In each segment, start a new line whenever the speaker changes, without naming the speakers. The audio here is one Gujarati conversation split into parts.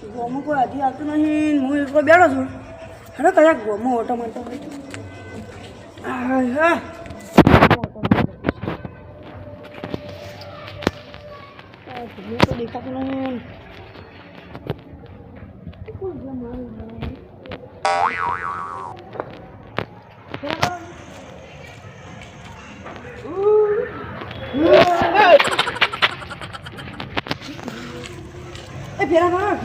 ગોમો કોઈ આધી આવતું નહીં હું એકલો બેઠો છું હેડો કદાચ ગોમો ઓટો મારતો હોય હા તો દેખાતું નહીં ફેરા મારો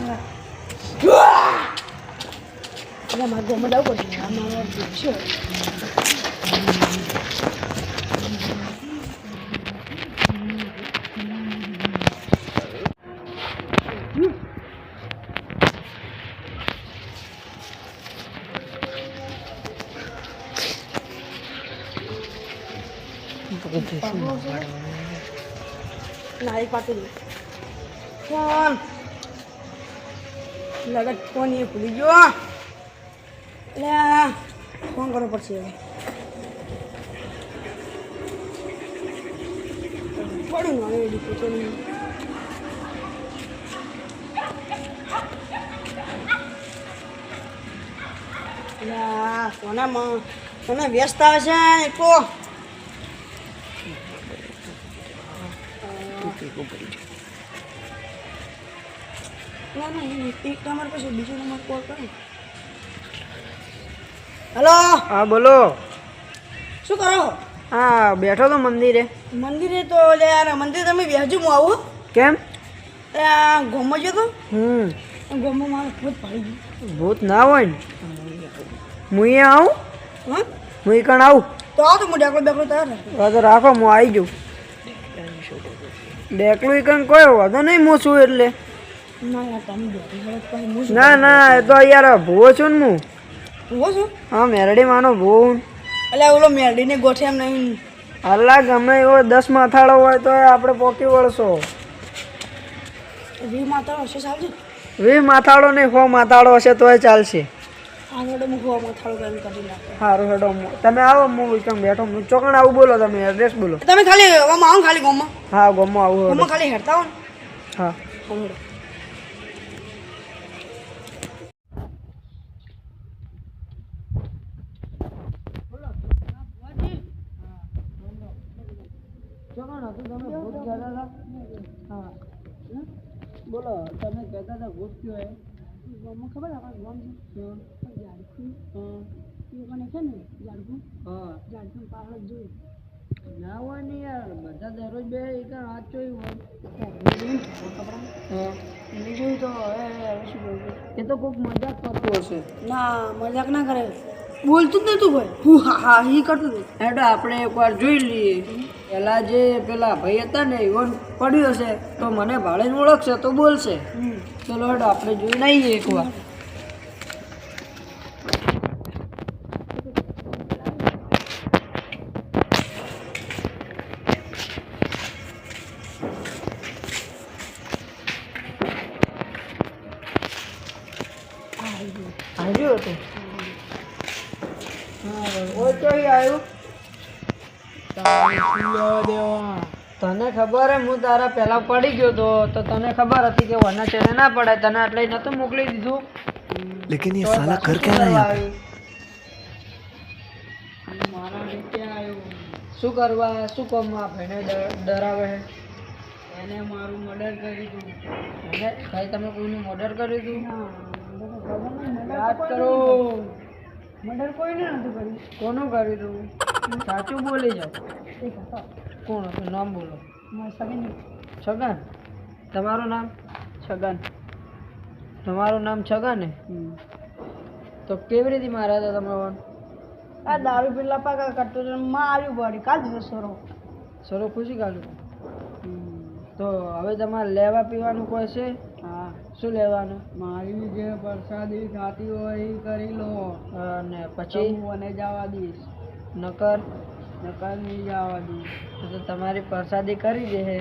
મારા ગોમાં જવું પડશે મારો છે નાઈ પાટી ફોન લગત ફોન એ ભૂલી ગયો એટલે ફોન કરવો પડશે હવે પડું ને હવે પૂછો નહીં એટલે કોનામાં તમે વ્યસ્ત આવે છે એટલો ના એક નંબર પછી બીજો નંબર કોલ કરો હેલો
હા બોલો
શું કરો
હા બેઠો તો મંદિરે
તો યાર મંદિર તમે બેસજો હું આવું
કેમ
ગોમમાં ગયો તો ગોમમાં મારો ભૂત પડી ગયું
ભૂત ના હોય ને હું અહીંયા આવું
હા
હું એ કણ આવું
તો આવો તો હું ડેકલો બેકલો તૈયાર
હા તો રાખો હું આવી જાઉં ડેકલું એ કણ કોઈ વાંધો નહીં હું છું એટલે
ના યાર તમે બેઠી
ના ના એ તો યાર ભૂવો છું ને હું
ઉભો છો
હા મેરડી માનો ભૂવો
એટલે ઓલો મેરડીને ગોઠે એમ નહીં
અલ્લા ગમે એવો 10 માથાળો હોય તો આપણે પોકી વળશો
20 માથાળો હશે ચાલશે
20 માથાળો નહીં 100 માથાળો હશે તોય ચાલશે
આગળ હું હોવા માથાળો એમ કરી નાખો
સારું હેડો તમે આવો હું કેમ બેઠો હું ચોકણ આવું બોલો તમે એડ્રેસ બોલો
તમે ખાલી આવો ખાલી ગોમમાં
હા ગમો આવું હેડો
ખાલી હેરતા હો ને
હા બોલો તમે કહેતા હતા ભૂત કયો હે
ગોમમાં ખબર આપણા ગોમ છે ઝાડખું એ મને છે ને ઝાડખું
હા
ઝાડખું પાહડ જોયું
ના હોય ને યાર બધા દરરોજ બે એક હાથ જોઈ હોય હા
એને જોયું તો હવે શું બોલું
એ તો કોઈક મજાક કરતો હશે
ના મજાક ના કરે બોલતું જ નતું ભાઈ હું હા હા એ કરતું હતું
હેડો આપણે એકવાર જોઈ લઈએ પેલા જે પેલા ભાઈ હતા ને ઈવન પડ્યું હશે તો મને ભાડે ઓળખશે તો બોલશે ચલો હેડો આપણે જોઈને આવીએ એકવાર આવ્યું હતું ઓય કઈ આવ્યું તને ખબર હે હું તારા પહેલા પડી ગયો તો તને ખબર હતી કે વના ચેને ના પડાય તને એટલે નતું મોકલી દીધું
लेकिन ये साला कर क्या रहा है यहाँ पे?
મારા નીચે આવ્યું શું કરવા શું કામમાં ભાઈને ડરાવે છે એને મારું મર્ડર કર્યું હતું એને ભાઈ તમે કોઈનું મર્ડર કર્યું હતું યાદ કરો
મર્ડર કોઈને નતું કર્યું
કોનું કર્યું હતું સાચું બોલી જાઓ કોણ હતું નામ બોલો
મારી સગીને
છગન તમારું નામ છગન તમારું નામ છગન ને તો કેવી રીતે માર્યા હતા તમે
આ દારૂ પીલા પાકા કરતો તો માં આવ્યું પડી કાલ દિવસ
સરો ખુશી કાઢ્યું તો હવે તમારે લેવા પીવાનું કોઈ છે
હા
શું લેવાનું
મારી જે પ્રસાદી ખાતી હોય એ કરી લો
અને પછી
મને જવા દઈશ
નકર
નકર નહીં જવા દઈશ
તો તમારી પ્રસાદી કરી દે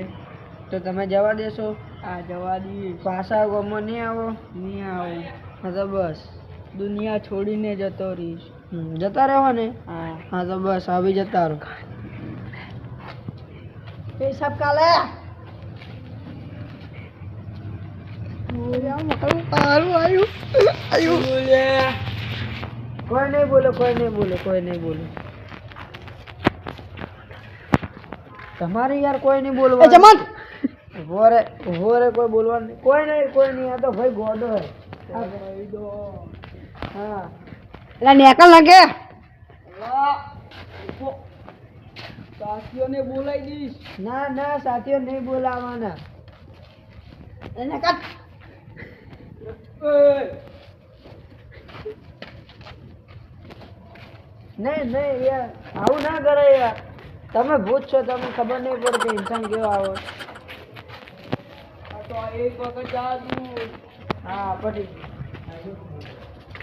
તો તમે જવા દેશો
આ જવા દઈશ
પાછા ગામમાં નહીં આવો
નહીં આવું
હા તો બસ
દુનિયા છોડીને જતો રહીશ
જતા રહો ને
હા
હા તો બસ આવી જતા રહો
પેશાબ કાલે
કોઈ નહીં બોલો, કોઈ નહીં બોલો, કોઈ નહીં બોલો. તમારે યાર કોઈ નહીં બોલવાનું.
જમન
ઉભો રે, કોઈ બોલવાનું નહીં. કોઈ નહીં. આ તો ભાઈ ગોડો હે. હા
એટલે નેકલ લાગે
સાથીઓને બોલાવી દઈશ. ના સાથીઓ નહીં બોલાવાના.
એને કાટ
નહીં યાર, આવું ના કરાય યાર. તમે ભૂત છો, તમને ખબર નહીં પડતી ઇન્સાન કેવો આવો. તો એક વખત હા પડી.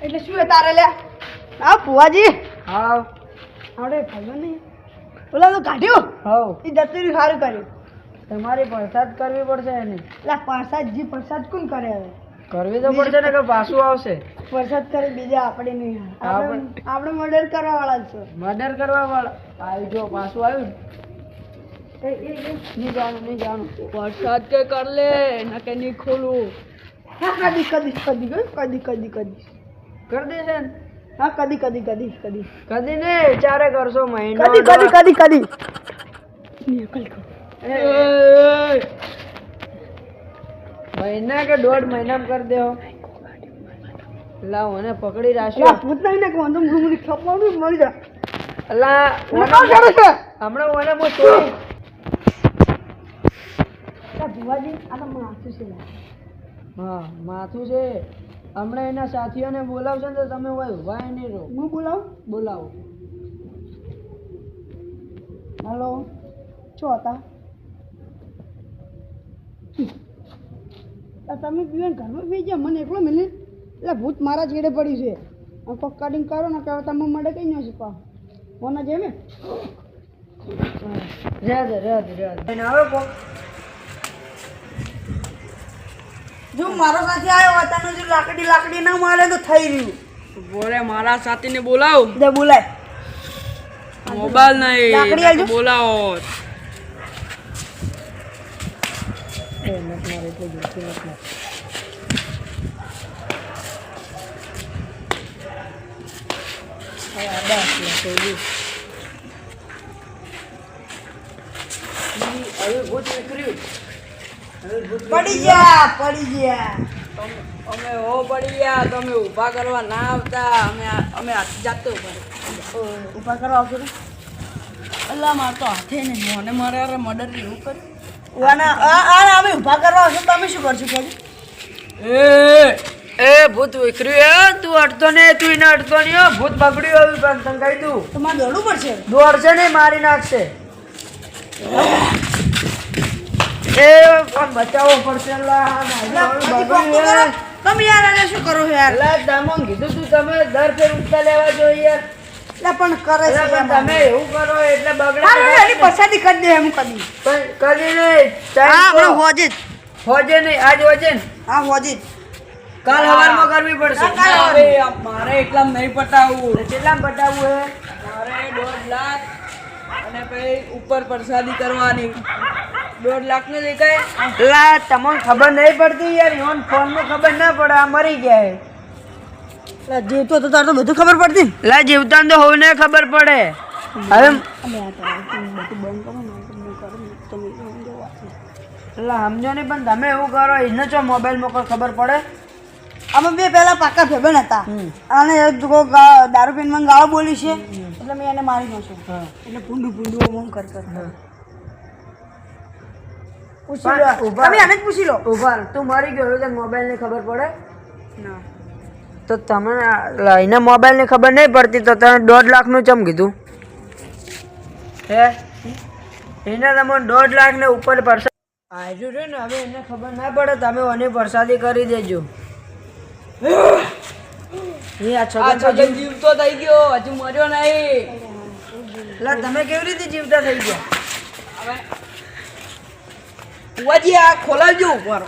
એટલે શું હે તારે લે આ ભુવાજી
હા
આપણે ભાઈઓ નહીં ઓલા તો કાઢ્યું
હાવ
એ દત્તરી સારું કર્યું
તમારી પ્રસાદ કરવી પડશે એની.
એટલે પ્રસાદ કોણ કરે હવે
કરવી તો પડશે ને, કે પાછું આવશે.
પ્રસાદ કરે બીજા આપણે નહીં આપણે મર્ડર કરવા વાળા છો
મર્ડર કરવા વાળા આવી જો પાછું આવ્યું નહીં જાણું પ્રસાદ કે કર લે ના કે નહીં ખોલું.
હા કદી કરી
દેશે ને.
હા કદી
કદી ને ચારે કરશો મહિનો મહિના કે 1.5 મહિનામાં કરી દેહો. લાવ મને પકડી રાખ્યો.
ભૂત નહીં ને વાંધો મુરી ખપવાનું મળી જા
અલા હમણાં ઓને હું ચોરી
ભુવાજી આ તો માથું છે
હા માથું છે. હમણાં એના સાથીઓને બોલાવશો ને તો તમે ઉભા નહીં રહો.
હું
બોલાવો.
હેલો છો હતા તમે પીવે ઘરમાં પી ગયા મને એકલો મિલી એટલે ભૂત મારા ચેડે પડ્યું છે કોક કટિંગ કરો ને કે તમે મળે કઈ ન શીખવા કોના જેમ
હવે
જો મારો સાથે આવ્યો હતા જો લાકડી ના મારે તો થઈ રહ્યું
બોલે મારા સાથીને બોલાવ.
દે બોલાય
મોબાઈલ
લાકડી
નહીં
આલજો.
બોલાવો.
પડી ગયા
અમે હો પડી ગયા. તમે ઊભા કરવા ના આવતા. અમે જાતે
ઉભા કરવા આવશો ને
અલ્લા માર તો હાથે ને મને મારે અરે મર્ડર એવું કર્યું.
અમે ઉભા કરવા આવશો તમે શું કરશો કે
એ ભૂત વિખર્યું. તું અડતો ને તું એને અડતો નહીં. હો ભૂત બગડ્યું આવ્યું પણ તને કહી દઉં.
તમારે દોડવું પડશે
દોડશે ને મારી નાખશે. એ પણ બચાવવો પડશે.
તમે યાર આને શું કરો છો યાર
દામોન કીધું તું તમે દર ફેર ઉઠતા લેવા જોઈએ યાર.
પણ કરે છે
પણ તમે એવું કરો એટલે બગડે.
એની પછાડી કરી દે એમ કદી
પણ કદી નહીં. હોજે નહીં આજ હોજે ને
હા હોજી
કાલ સવારમાં કરવી પડશે.
મારે એટલા નહીં પટાવવું.
કેટલામ પટાવવું હે?
મારે 1.5 લાખ અને પછી ઉપર પ્રસાદી કરવાની. 1.5 લાખ ને દેખાય.
લા તમને ખબર નહીં પડતી યાર. ઈવન ફોનમાં ખબર ના પડે. આ મરી ગયા હે.
જીવતો તો તાર તો બધું ખબર પડતી
લા જીવતા તો હોવ ને ખબર પડે. હવે લા સમજો નહીં પણ તમે એવું કરો એને ચો મોબાઈલ મોકલ ખબર પડે.
અમે બે પહેલા પાકા ભેગન હતા અને દારૂ પીને મને ગાળો બોલી છે એટલે મેં એને મારી નાખ્યો એટલે ભૂંડું ઓમ કર પૂછી લો તમે આને જ પૂછી લો.
ઉભા તું મરી ગયો એટલે મોબાઈલ ની ખબર પડે
ના
તો તમને એને મોબાઈલ ની ખબર નહીં પડતી તો તમે 1.5 લાખ નું ચમ કીધું હે? એને તમે 1.5 લાખ ને ઉપર પરસાદ આવ્યું છે ને. હવે એને ખબર ના પડે તમે મને પરસાદી કરી દેજો.
આ છગન જીવતો થઈ ગયો હજુ મર્યો નહીં.
લા તમે કેવી રીતે જીવતા થઈ ગયા?
બુઆજી આ ખોલાવજો ઉપર.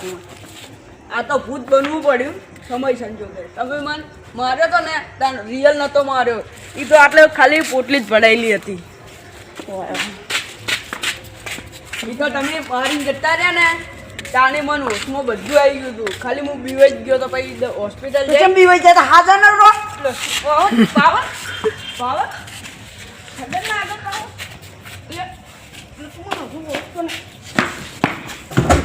આ તો ભૂત બનવું પડ્યું સમય સંજોગે. તમે મને માર્યો તો ને તાર રિયલ નતો માર્યો. એ તો આટલે ખાલી પોટલી જ પડાયેલી હતી. એ તો તમે મારીને જતા રહ્યા ને તાણે મને હોશમાં બધું આવી ગયું હતું ખાલી હું બીવાઈ જ ગયો તો પછી હોસ્પિટલ
તો ચમ બીવાઈ જતા હાજર ન રહો
પાવર પાવર ખબર ના આગળ પાવર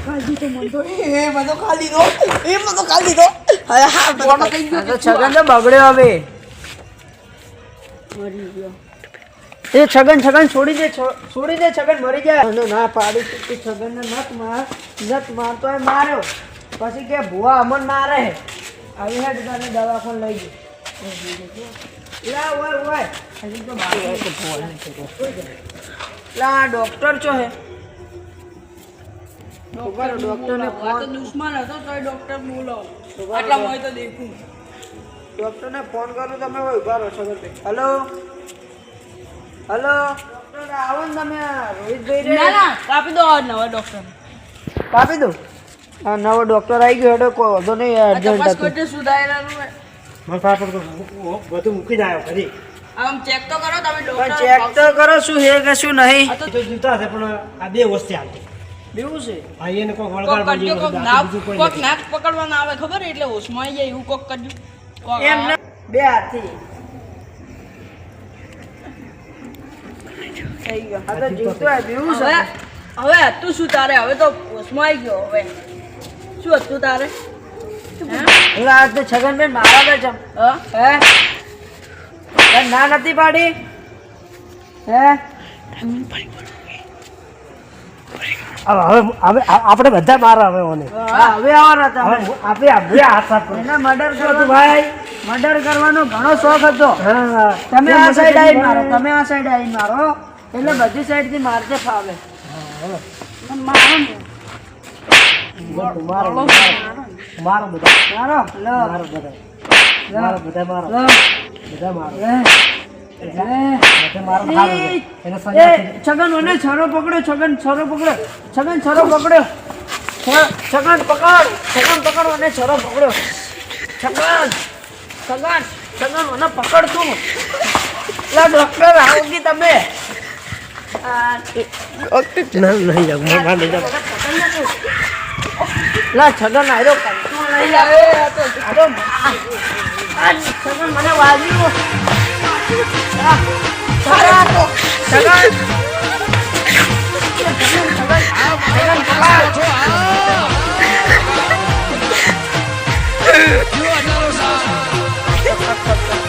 ખાલી તો મન તો એ મને ખાલી દો એ મને ખાલી દો હા હા
આ તો છગન તો બગડ્યો હવે
મરી ગયો
એ છગન છોડી દે છગન મરી જાય અને ના પાડી કે છગન ને નત મારતો એ માર્યો પછી કે ભુવા અમન મારે આવી હેડ તને દવાખાને લઈ ગયો ઓય હજી તો લા ડોક્ટર ચો હે ડોક્ટર ને
આ તો દુશ્મન હતો તો ડોક્ટર બોલાવો આટલા મોય તો દેખું
ડોક્ટર ને ફોન કરું તમે હવે ઉભા રહો છગન હેલો ડોક્ટર આવો ને તમે રોહિતભાઈ
ના ના કાપી દો આ નવા ડોક્ટર
કાપી દો આ નવો ડોક્ટર આવી ગયો એટલે કોઈ વાંધો નહીં
આ
અર્જન્ટ
તપાસ
હતું
કરજો સુધારેલાનું હે.
બધું મૂકી જાય ઘરે
આમ ચેક તો કરો તમે
પણ
ડોક્ટર
ચેક તો કરો શું છે કે શું નહીં
આ તો
તો જીવતા હશે પણ આ બે વસ્તી આવતી
બેવું છે
આ એને કોઈ
કોક
વળગાડ
કરજો કોક
બાકી
નાક
બીજું કોઈ
કોક
નથી.
નાક પકડવા ના આવે ખબર એટલે હોશમાં આવી જાય એવું કોક કરજો કોક
એમ ને બે હાથથી
થઈ ગયો
આ તો જીવતો હોય બેવું છે
હવે હતું શું તારે હવે તો હોશમાં આવી ગયો હવે શું હતું તારે
એટલે આ તો છગનભાઈ મારા દે ચમ
હા
હે તને ના નથી પાડી હે
હવે આપણે બધા મારા હવે ઓને
હા હવે આવવાના હતા
હવે આપણે આપણે હાથ સાફ કરો.
એને મર્ડર
શું હતું
કરવાનો
ભાઈ
મર્ડર કરવાનો ઘણો શોખ હતો
હા
તમે આ સાઈડ આવીને મારો તમે આ સાઈડ આવીને મારો એટલે બધી સાઈડ થી મારતે ફાવે
મને મારો ને
મારો મારો બધા
મારો લો
મારો બધા મારો બધા મારો
લો
બધા મારો
લે
બધા મારો હારો છે. એને
એ
સજા
છગન મને છરો પકડ્યો છગન છરો પકડ્યો છગન છરો પકડ્યો છગન પકડ મને છરો પકડ્યો છગન મને પકડ તું લા ડોક્ટર આવો કે તમે
નહીં જાવ માર નહીં જાવ
લા છગન આયો કંટ્રોલ નહીં આવે છગન મને વાગ્યું છગન